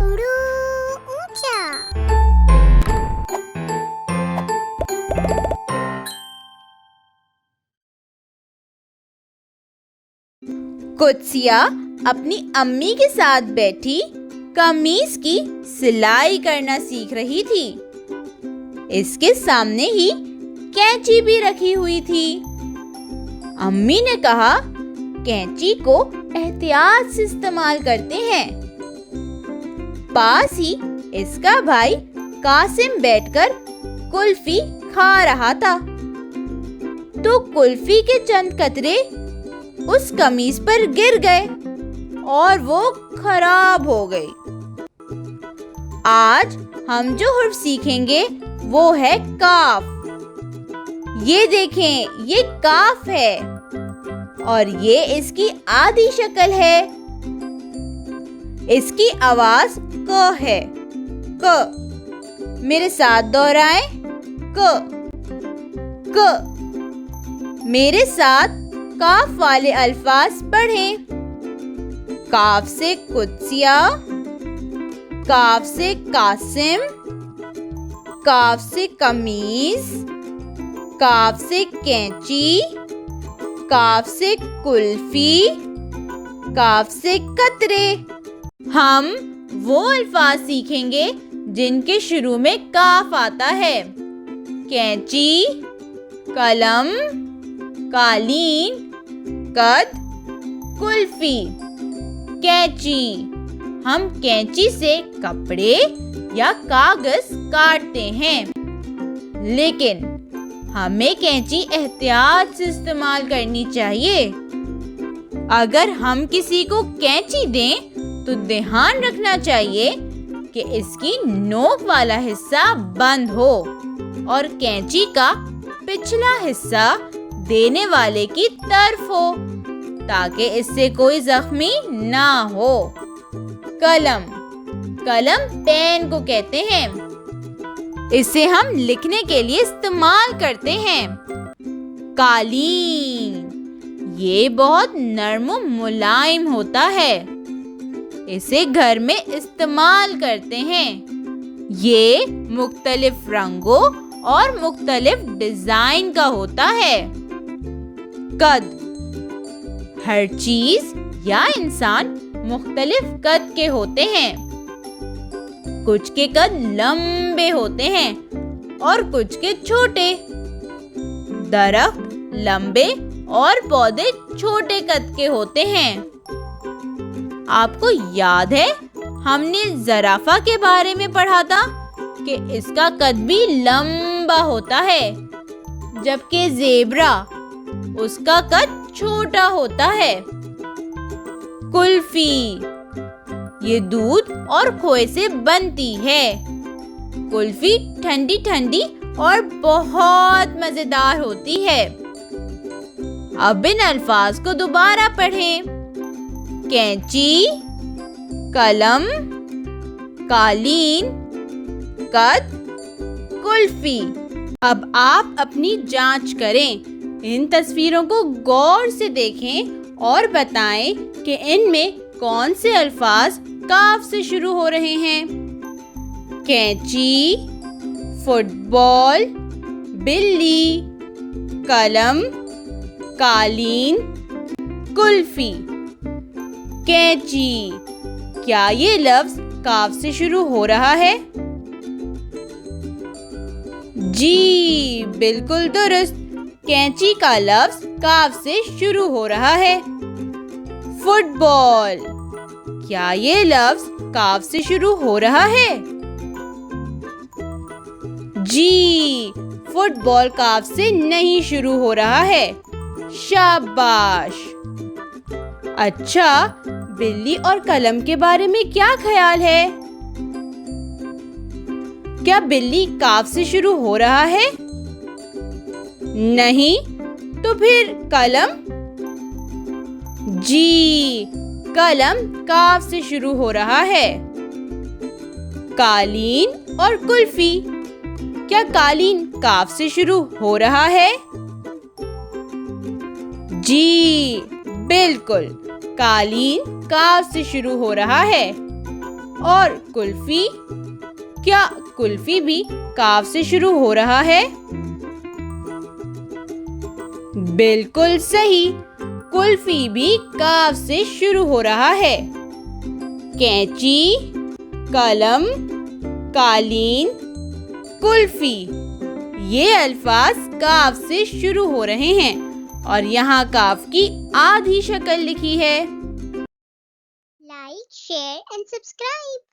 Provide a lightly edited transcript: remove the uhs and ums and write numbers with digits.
उड़ू ऊंचा। कुत्सिया अपनी अम्मी के साथ बैठी कमीज की सिलाई करना सीख रही थी। इसके सामने ही कैंची भी रखी हुई थी। अम्मी ने कहा, कैंची को एहतियात से इस्तेमाल करते हैं। पास ही इसका भाई कासिम बैठकर कुल्फी खा रहा था, तो कुल्फी के चंद कतरे उस कमीज पर गिर गए और वो खराब हो गई। आज हम जो हर्फ सीखेंगे वो है काफ। ये देखें, ये काफ है और ये इसकी आधी शक्ल है। इसकी आवाज क है। क। मेरे साथ दोहराएं। क। क। मेरे साथ काफ वाले अल्फाज पढ़ें। काफ से कुत्सिया, काफ से कासिम, काफ से कमीज, काफ से कैंची, काफ से कुल्फी, काफ से कतरे। हम वो अल्फाज सीखेंगे जिनके शुरू में काफ आता है। कैंची, कलम, कालीन, कद, कुल्फी। कैंची, हम कैंची से कपड़े या कागज काटते हैं, लेकिन हमें कैंची एहतियात से इस्तेमाल करनी चाहिए। अगर हम किसी को कैंची दें तो ध्यान रखना चाहिए कि इसकी नोक वाला हिस्सा बंद हो और कैंची का पिछला हिस्सा देने वाले की तरफ हो, ताकि इससे कोई जख्मी ना हो। कलम, कलम पेन को कहते हैं। इसे हम लिखने के लिए इस्तेमाल करते हैं। कालीन, ये बहुत नरम और मुलायम होता है। इसे घर में इस्तेमाल करते हैं। ये मुख्तलिफ रंगों और मुख्तलिफ डिजाइन का होता है। कद, हर चीज या इंसान मुख्तलिफ कद के होते हैं। कुछ के कद लंबे होते हैं और कुछ के छोटे। दरख्त लंबे और पौधे छोटे कद के होते हैं। आपको याद है, हमने ज़राफ़ा के बारे में पढ़ा था कि इसका कद भी लंबा होता है, जबकि ज़ेब्रा उसका कद छोटा होता है। कुल्फी, ये दूध और खोए से बनती है। कुल्फी ठंडी ठंडी और बहुत मजेदार होती है। अब इन अल्फाज को दोबारा पढ़ें। कैंची, कलम, कालीन, कद, कुल्फी। अब आप अपनी जांच करें। इन तस्वीरों को गौर से देखें और बताएं कि इनमें कौन से अल्फाज काफ से शुरू हो रहे हैं। कैंची, फुटबॉल, बिल्ली, कलम, कालीन, कुल्फी। कैंची, क्या ये लफ्ज काफ से शुरू हो रहा है? जी बिल्कुल दुरुस्त, कैंची का लफ्ज काफ से शुरू हो रहा है। फुटबॉल, क्या ये लफ्ज काफ से शुरू हो रहा है? जी, फुटबॉल काफ से नहीं शुरू हो रहा है। शाबाश। अच्छा, बिल्ली और कलम के बारे में क्या ख्याल है? क्या बिल्ली काफ से शुरू हो रहा है? नहीं, तो फिर कलम? जी, कलम काफ से शुरू हो रहा है। कालीन और कुल्फी, क्या कालीन काफ से शुरू हो रहा है? जी बिल्कुल, कालीन काफ से शुरू हो रहा है। और कुल्फी, क्या कुल्फी भी काफ से शुरू हो रहा है? बिल्कुल सही, कुल्फी भी काफ से शुरू हो रहा है। कैंची, कलम, कालीन, कुल्फी, ये अल्फाज काफ से शुरू हो रहे हैं और यहाँ काफ की आधी शक्ल लिखी है। Like, share and subscribe.